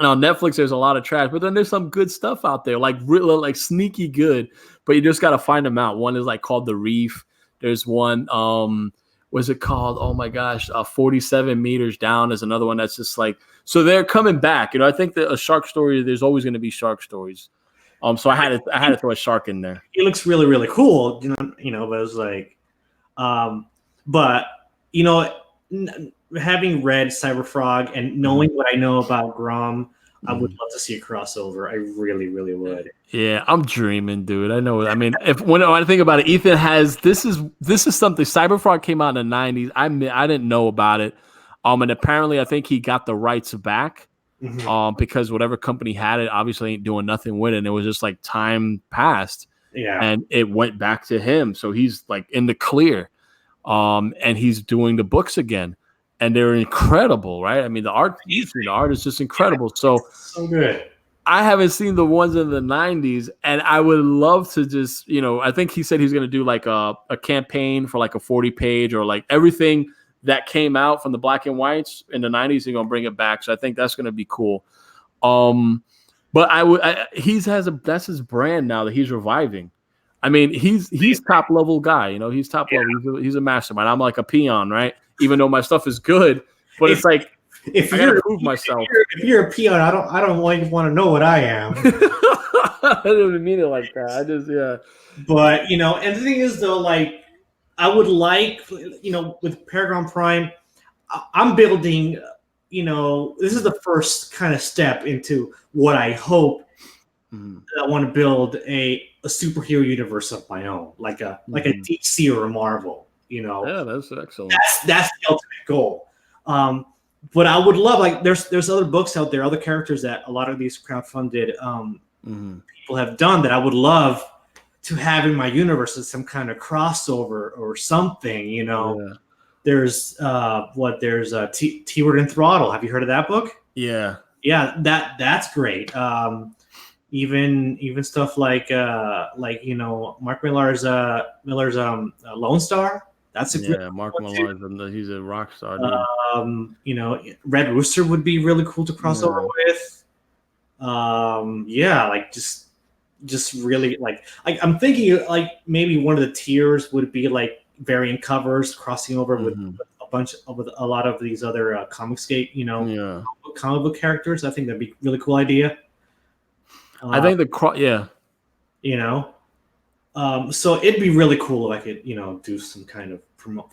And on Netflix, there's a lot of trash, but then there's some good stuff out there, like really, like sneaky good. But you just got to find them out. One is like called The Reef. There's one. What's it called? Oh my gosh, 47 meters down is another one that's just like. So they're coming back. You know, I think that a shark story. There's always going to be shark stories. So I had to throw a shark in there. It looks really, really cool. You know, but it was like, but you know. Having read Cyberfrog and knowing what I know about Grom, I would love to see a crossover. I really, really would. Yeah, I'm dreaming, dude. I know. I mean, when I think about it, Ethan has this is something. Cyberfrog came out in the 90s. I didn't know about it. And apparently, I think he got the rights back. Because whatever company had it obviously ain't doing nothing with it. And it was just like time passed. Yeah. And it went back to him. So he's like in the clear. And he's doing the books again. And they're incredible, right? I mean, the art is just incredible. So good. I haven't seen the ones in the 90s, and I would love to just, you know, I think he said he's going to do like a campaign for like a 40-page or like everything that came out from the black and whites in the 90s. He's going to bring it back. So I think that's going to be cool. But that's his brand now that he's reviving. I mean, he's top level guy, you know, he's top level. He's a mastermind. I'm like a peon, right? Even though my stuff is good, but it's like I gotta prove myself. If you're a peon, I don't want to know what I am. I didn't mean it like that. I just But you know, and the thing is though, like I would like, you know, with Paragon Prime, I'm building. You know, this is the first kind of step into what I hope. I want to build a superhero universe of my own, like a DC or a Marvel. You know, yeah, that's excellent. That's the ultimate goal. But I would love, like, there's other books out there, other characters that a lot of these crowdfunded people have done that I would love to have in my universe as some kind of crossover or something. You know, there's T-Word and Throttle. Have you heard of that book? Yeah, that's great. Even stuff like you know, Mark Millar's Lone Star. That's a Mark Millar. He's a rock star. You know, Red Rooster would be really cool to cross over with. Like just really like I'm thinking like maybe one of the tiers would be like variant covers crossing over with a lot of these other Comicsgate, you know, comic book characters. I think that'd be a really cool idea. I think you know. So it'd be really cool if I could, do some kind of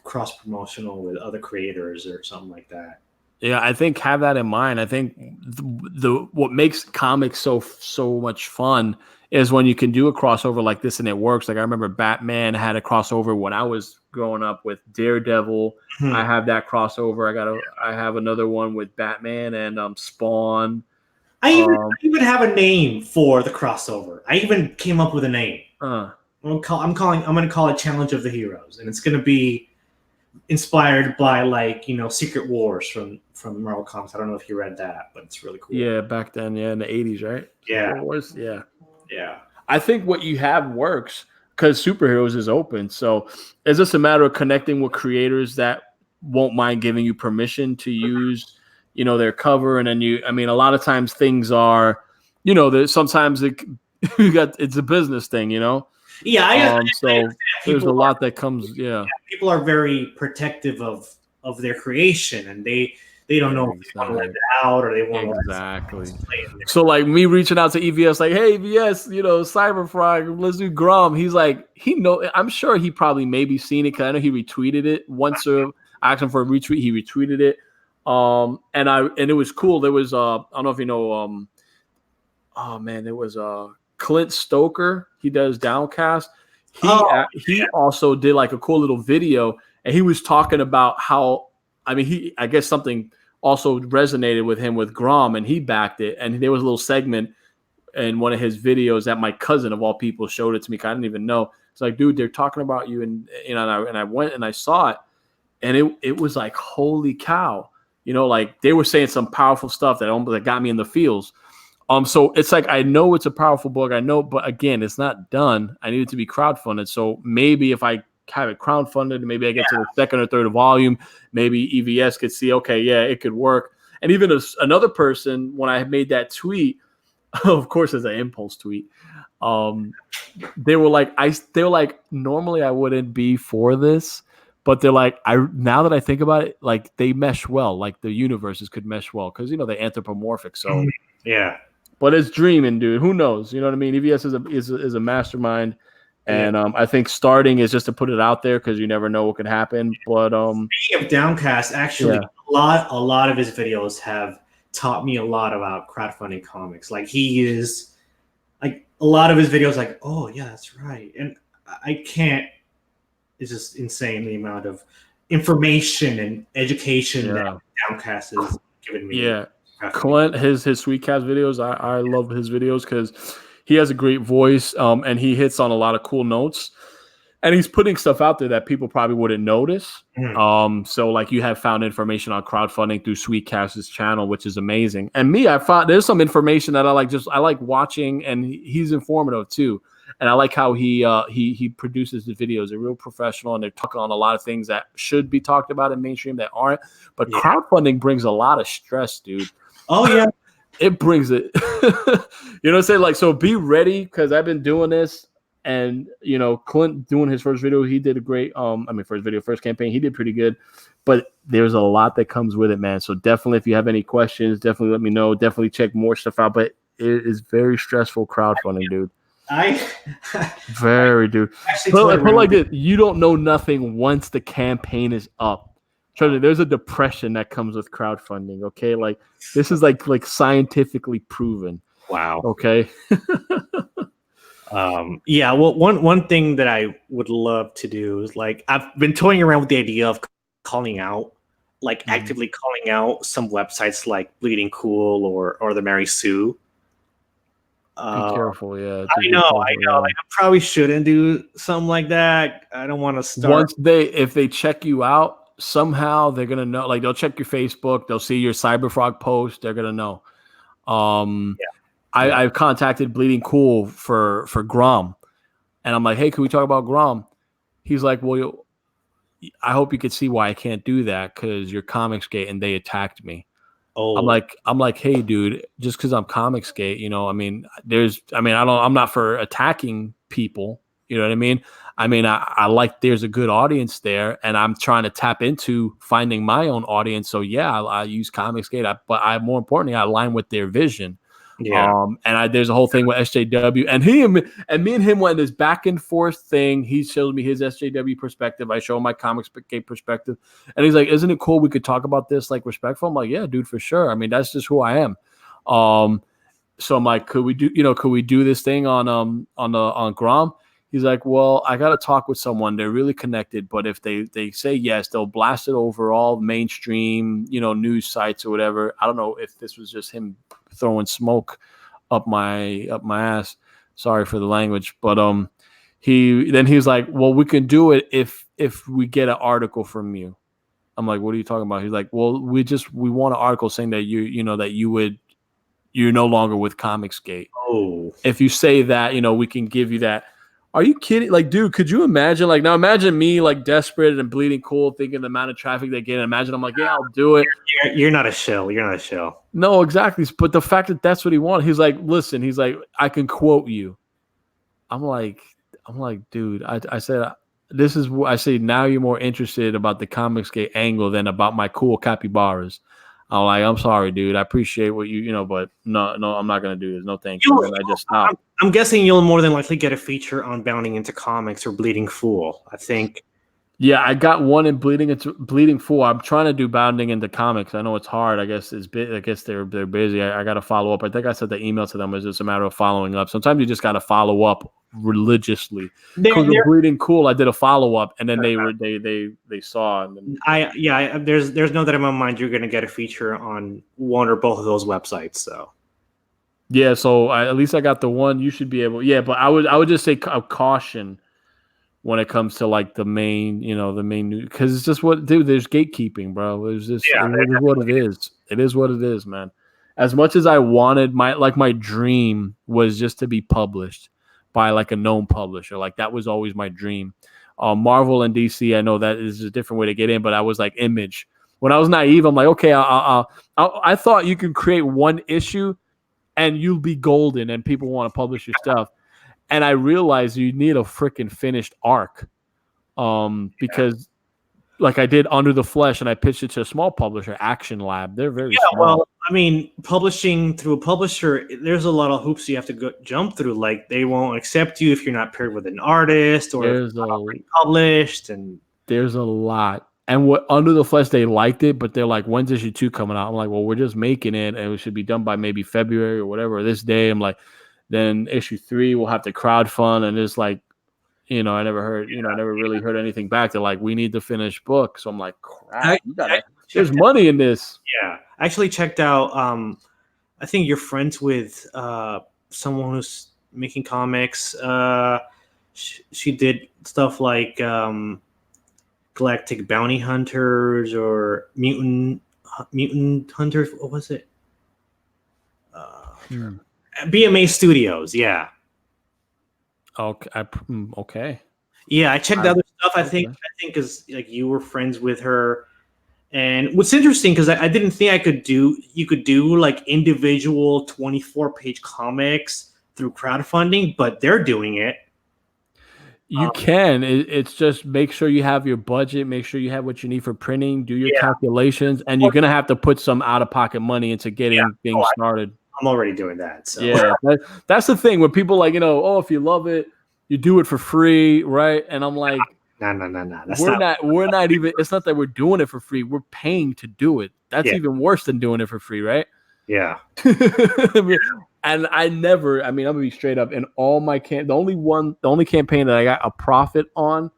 cross promotional with other creators or something like that. Yeah, I think have that in mind. I think the what makes comics so much fun is when you can do a crossover like this and it works. Like I remember Batman had a crossover when I was growing up with Daredevil. I have that crossover. I have another one with Batman and Spawn. I even have a name for the crossover. I even came up with a name. I'm gonna call it Challenge of the Heroes, and it's gonna be inspired by Secret Wars from Marvel Comics. I don't know if you read that, but it's really cool. Yeah, back then, in the 80s, right? Yeah. Secret Wars? Yeah. Yeah. I think what you have works because superheroes is open. So it's just a matter of connecting with creators that won't mind giving you permission to use, their cover. And then a lot of times things are, sometimes it's a business thing, Yeah. So there's a lot that comes. Yeah. People are very protective of their creation, and they don't know if they want to let it out or they want to So like me reaching out to EVS, like, hey, EVS, Cyberfrog, let's do Grom. He's like, I'm sure he probably maybe seen it because I know he retweeted it once. I asked him for a retweet, he retweeted it. And it was cool. There was I don't know if you know there was Clint Stoker. He does Downcast. He also did like a cool little video, and he was talking about how I guess something also resonated with him with Grom, and he backed it. And there was a little segment in one of his videos that my cousin of all people showed it to me. I didn't even know. It's like, dude, they're talking about you, and and I went and I saw it, and it was like, holy cow, like they were saying some powerful stuff that got me in the feels. So it's like, I know it's a powerful book. I know, but again, it's not done. I need it to be crowdfunded. So maybe if I have it crowdfunded, maybe I get to the second or third volume, maybe EVS could see, okay, yeah, it could work. And even another person, when I made that tweet, of course, as an impulse tweet, they were like, normally I wouldn't be for this, but they're like, now that I think about it, like they mesh well, like the universes could mesh well because they're anthropomorphic. So yeah. But it's dreaming, dude. Who knows? You know what I mean? EVS is a mastermind, and I think starting is just to put it out there because you never know what could happen. But speaking of Downcast, actually, a lot of his videos have taught me a lot about crowdfunding comics. Like he is, like a lot of his videos, like, oh yeah, that's right, and I can't. It's just insane the amount of information and education that Downcast has given me. Yeah. Clint, his Sweetcast videos, I love his videos because he has a great voice, and he hits on a lot of cool notes, and he's putting stuff out there that people probably wouldn't notice. So like you have found information on crowdfunding through Sweetcast's channel, which is amazing. And me, I found there's some information that I like watching, and he's informative too. And I like how he produces the videos. They're real professional, and they're talking on a lot of things that should be talked about in mainstream that aren't. But crowdfunding brings a lot of stress, dude. Oh yeah, it brings it. You know what I'm saying? Like, so be ready because I've been doing this, and Clint doing his first video, he did a great. First campaign, he did pretty good. But there's a lot that comes with it, man. So definitely, if you have any questions, definitely let me know. Definitely check more stuff out. But it is very stressful crowdfunding, dude. Very dude. But like it, you don't know nothing once the campaign is up. Trust me, there's a depression that comes with crowdfunding. Okay, like this is like scientifically proven. Wow. Okay. Yeah. Well, one thing that I would love to do is like I've been toying around with the idea of calling out, like actively calling out some websites like Bleeding Cool or the Mary Sue. Be careful, yeah. I know. Like, I probably shouldn't do something like that. I don't want to start. If they check you out, somehow they're gonna know. Like they'll check your Facebook, they'll see your Cyberfrog post. They're gonna know. I've contacted Bleeding Cool for Grom, and I'm like, hey, can we talk about Grom? He's like, well, I hope you could see why I can't do that because you're Comicsgate and they attacked me. Oh. I'm like, hey, dude, just because I'm Comicsgate, I'm not for attacking people. You know what I mean? I like there's a good audience there, and I'm trying to tap into finding my own audience. So yeah, I use Comicsgate, but more importantly, I align with their vision. Yeah. There's a whole thing with SJW, and me and him went this back and forth thing. He showed me his SJW perspective. I show him my comics perspective, and he's like, "Isn't it cool? We could talk about this like respectful." I'm like, "Yeah, dude, for sure. I mean, that's just who I am." So I'm like, could we do this thing on Grom? He's like, well, I got to talk with someone. They're really connected, but if they say yes, they'll blast it over all mainstream, news sites or whatever. I don't know if this was just him throwing smoke up my ass. Sorry for the language, but he's like, well, we can do it if we get an article from you. I'm like, what are you talking about? He's like, well, we want an article saying that you're no longer with Comicsgate. Oh, if you say that, we can give you that. Are you kidding? Like, dude, could you imagine? Like, now imagine me, like, desperate and bleeding cool, thinking the amount of traffic they get. Imagine I'm like, yeah, I'll do it. You're not a shill. You're not a shill. No, exactly. But the fact that that's what he wanted, he's like, listen, he's like, I can quote you. I'm like, dude, I said, this is what I say. Now you're more interested about the Comicsgate angle than about my cool capybaras. I'm like, I'm sorry, dude. I appreciate what but no, I'm not gonna do this. No, thank you. And I just stopped. I'm guessing you'll more than likely get a feature on Bounding into Comics or Bleeding Fool. I think. Yeah, I got one in Bleeding Fool. I'm trying to do Bounding into Comics. I know it's hard. I guess they're busy. I got to follow up. I think I sent the email to them. It's just a matter of following up. Sometimes you just got to follow up religiously. Because with Bleeding Cool, I did a follow up, and then they saw. And then, there's no doubt in my mind you're going to get a feature on one or both of those websites. So. Yeah, so at least I got the one. You should be able. Yeah, but I would just say a caution when it comes to like the main news, because it's just there's gatekeeping, bro. It is what it is. It is what it is, man. As much as I wanted my dream was just to be published by like a known publisher. Like that was always my dream. Marvel and DC, I know that is a different way to get in, but I was like Image. When I was naive, I'm like, okay, I thought you can create one issue and you'll be golden and people want to publish your stuff. And I realized you need a freaking finished arc, because like I did Under the Flesh, and I pitched it to a small publisher, Action Lab. They're very small. Well, I mean, publishing through a publisher, there's a lot of hoops you have to jump through. Like they won't accept you if you're not paired with an artist or if you're not published. And there's a lot. And what Under the Flesh, they liked it, but they're like, when's issue 2 coming out? I'm like, well, we're just making it, and it should be done by maybe February or whatever, or this day. I'm like, then issue 3 we'll have to crowdfund, and it's like, I never really heard anything back. They're like, we need the finished book. So I'm like, crap, there's money in this. Yeah, I actually checked out. I think you're friends with someone who's making comics. She did stuff like Galactic Bounty Hunters or Mutant Hunters. What was it? BMA Studios, yeah. Okay. Yeah, I checked other stuff. I think because like you were friends with her, and what's interesting because I didn't think you could do like individual 24-page comics through crowdfunding, but they're doing it. You can. It's just make sure you have your budget, make sure you have what you need for printing, do your calculations, and you're gonna have to put some out-of-pocket money into getting things started. I'm already doing that. So. Yeah, that's the thing when people like, if you love it, you do it for free, right? And I'm like, no. We're not even. It's not that we're doing it for free. We're paying to do it. That's even worse than doing it for free, right? Yeah. And I'm gonna be straight up. In all my the only campaign that I got a profit on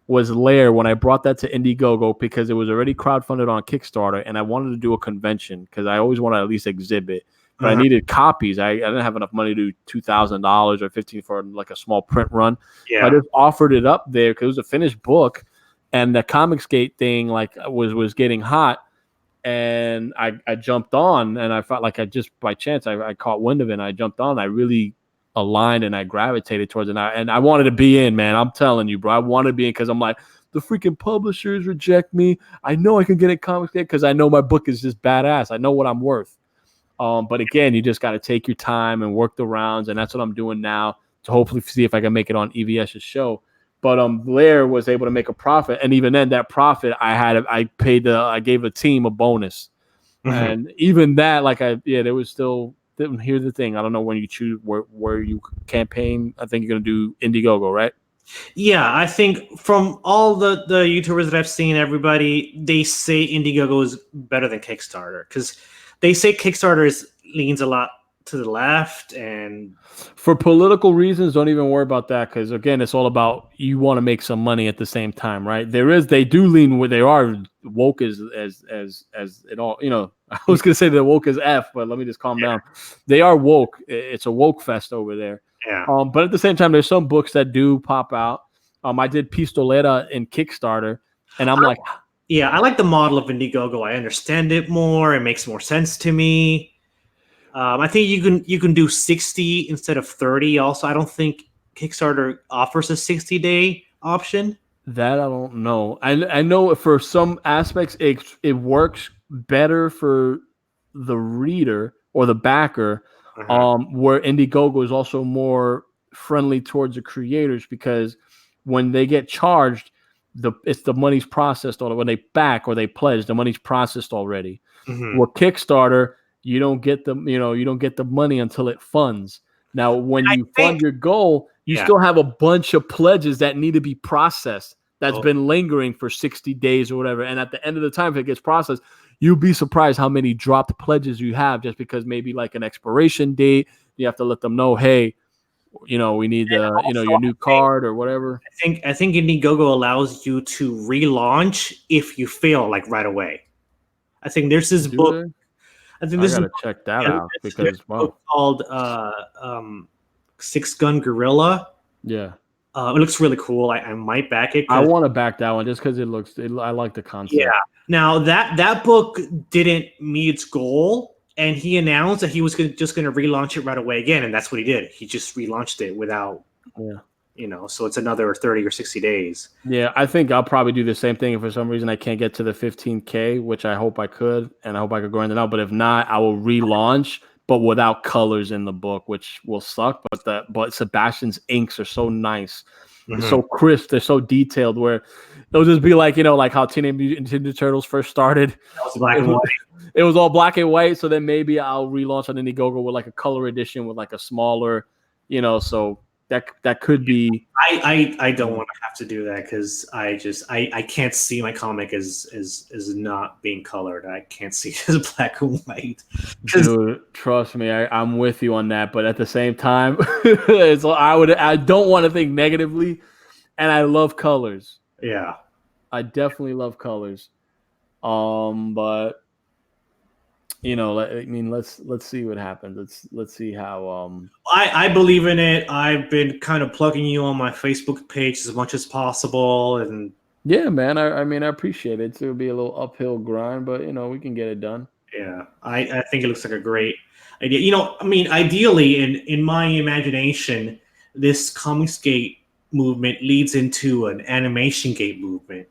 was Lair when I brought that to Indiegogo because it was already crowdfunded on Kickstarter, and I wanted to do a convention because I always want to at least exhibit. But I needed copies. I didn't have enough money to do $2,000 or $1,500 for like a small print run. Yeah. So I just offered it up there because it was a finished book, and the Comicsgate thing like was getting hot, and I jumped on, and I felt like I just by chance I caught wind of it, and I jumped on. I really aligned and I gravitated towards it, and I wanted to be in, man. I'm telling you, bro. I wanted to be in because I'm like, the freaking publishers reject me. I know I can get a Comicsgate because I know my book is just badass. I know what I'm worth. But again, you just got to take your time and work the rounds, and that's what I'm doing now to hopefully see if I can make it on EVS's show. But Blair was able to make a profit, and even then, that profit I gave the team a bonus, and even that, there here's the thing. I don't know when you choose where you campaign. I think you're gonna do Indiegogo, right? Yeah, I think from all the YouTubers that I've seen, everybody, they say Indiegogo is better than Kickstarter because they say Kickstarter leans a lot to the left, and for political reasons, don't even worry about that because again, it's all about you want to make some money at the same time, right? They do lean where they are woke as it all. You know, I was gonna say they're woke as F, but let me just calm down. They are woke. It's a woke fest over there. yeah. But at the same time, there's some books that do pop out. I did Pistoleta in Kickstarter, and I'm like, yeah, I like the model of Indiegogo. I understand it more. It makes more sense to me. I think you can do 60 instead of 30. Also, I don't think Kickstarter offers a 60-day option. that I don't know. I know for some aspects it works better for the reader or the backer, where Indiegogo is also more friendly towards the creators because when they get charged, it's the money's processed already. When they back or they pledge, the money's processed already. With Kickstarter, you don't get the money until it funds. Now, when you fund your goal, you still have a bunch of pledges that need to be processed. That's been lingering for 60 days or whatever. And at the end of the time, if it gets processed, you'll be surprised how many dropped pledges you have just because maybe like an expiration date, you have to let them know, hey, we need your new card or whatever. I think Indiegogo allows you to relaunch if you fail like right away. I think there's this book. I think this gotta check that out because book called Six Gun Gorilla. Yeah. It looks really cool. I might back it. I want to back that one just because I like the concept. Yeah. Now that book didn't meet its goal, and he announced that he was just going to relaunch it right away again, and that's what he did. He just relaunched it without, so it's another 30 or 60 days. Yeah, I think I'll probably do the same thing if for some reason I can't get to the 15K, which I hope I could, and I hope I could grind it out. But if not, I will relaunch, but without colors in the book, which will suck. But Sebastian's inks are so nice. They're so crisp. They're so detailed where it'll just be like, like how Teenage Mutant Ninja Turtles first started. That was black and white. It was all black and white. So then maybe I'll relaunch on Indiegogo with like a color edition with like a smaller, so that could be. I don't want to have to do that because I can't see my comic as not being colored. I can't see it as black and white. Dude, trust me, I'm with you on that. But at the same time, I don't want to think negatively, and I love colors. Yeah, I definitely love colors. But let's see what happens. Let's see how. I believe in it. I've been kind of plugging you on my Facebook page as much as possible, and yeah, man. I appreciate it. It'll be a little uphill grind, but we can get it done. Yeah, I think it looks like a great idea. Ideally, in my imagination, this Comicsgate movement leads into an Animation Gate movement.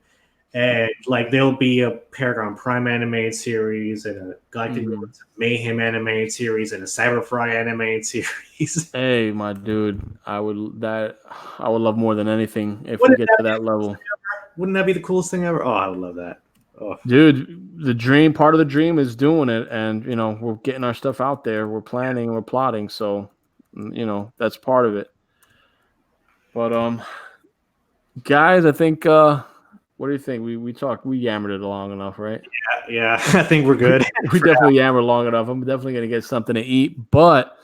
And like there'll be a Paragon Prime animated series and a Galactic Rodents of Mayhem animated series and a Cyberfry animated series. Hey, my dude, I would love more than anything if we get to that level. Wouldn't that be the coolest thing ever? Oh, I would love that. Oh. Dude, part of the dream is doing it, and we're getting our stuff out there. We're planning, we're plotting, so that's part of it. But guys, I think. What do you think? We yammered it long enough, right? Yeah, I think we're good. We definitely yammered long enough. I'm definitely going to get something to eat. But,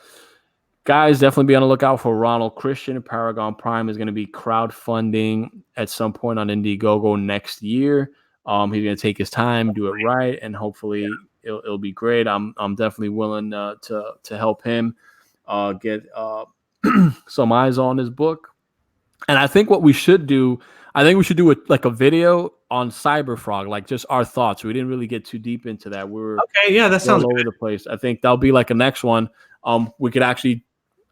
guys, definitely be on the lookout for Ronald Christian. Paragon Prime is going to be crowdfunding at some point on Indiegogo next year. He's going to take his time, do it right, and hopefully it'll be great. I'm definitely willing to help him get some eyes on his book. And I think what we should do – like a video on Cyberfrog, like just our thoughts. We didn't really get too deep into that. We were okay. Yeah, that sounds all over the place. I think that'll be like a next one. We could actually,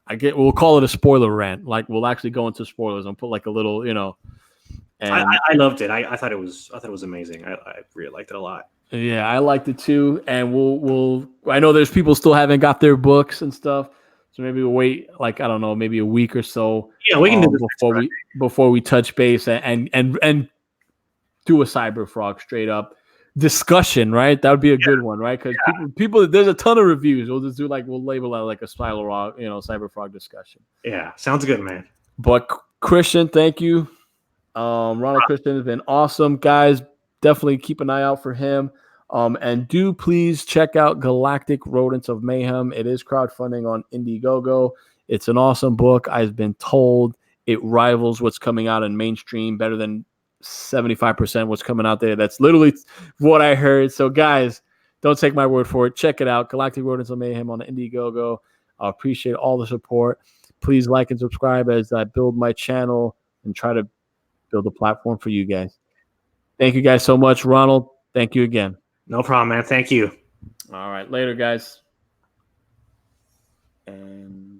we'll call it a spoiler rant. Like we'll actually go into spoilers and put like a little, And I loved it. I thought it was amazing. I really liked it a lot. Yeah, I liked it too. And we'll. I know there's people still haven't got their books and stuff. So maybe we'll wait, like, I don't know, maybe a week or so. Yeah, we can do this before we touch base and do a Cyberfrog straight up. discussion, right? That would be a good one, right? Because people, there's a ton of reviews. We'll just do we'll label it like a Cyberfrog discussion. Yeah, sounds good, man. But Christian, thank you. Ronald Christian has been awesome, guys. Definitely keep an eye out for him. And do please check out Galactic Rodents of Mayhem. It is crowdfunding on Indiegogo. It's an awesome book. I've been told it rivals what's coming out in mainstream better than 75% what's coming out there. That's literally what I heard. So, guys, don't take my word for it. Check it out. Galactic Rodents of Mayhem on Indiegogo. I appreciate all the support. Please like and subscribe as I build my channel and try to build a platform for you guys. Thank you guys so much. Ronald, thank you again. No problem, man. Thank you. All right. Later, guys. And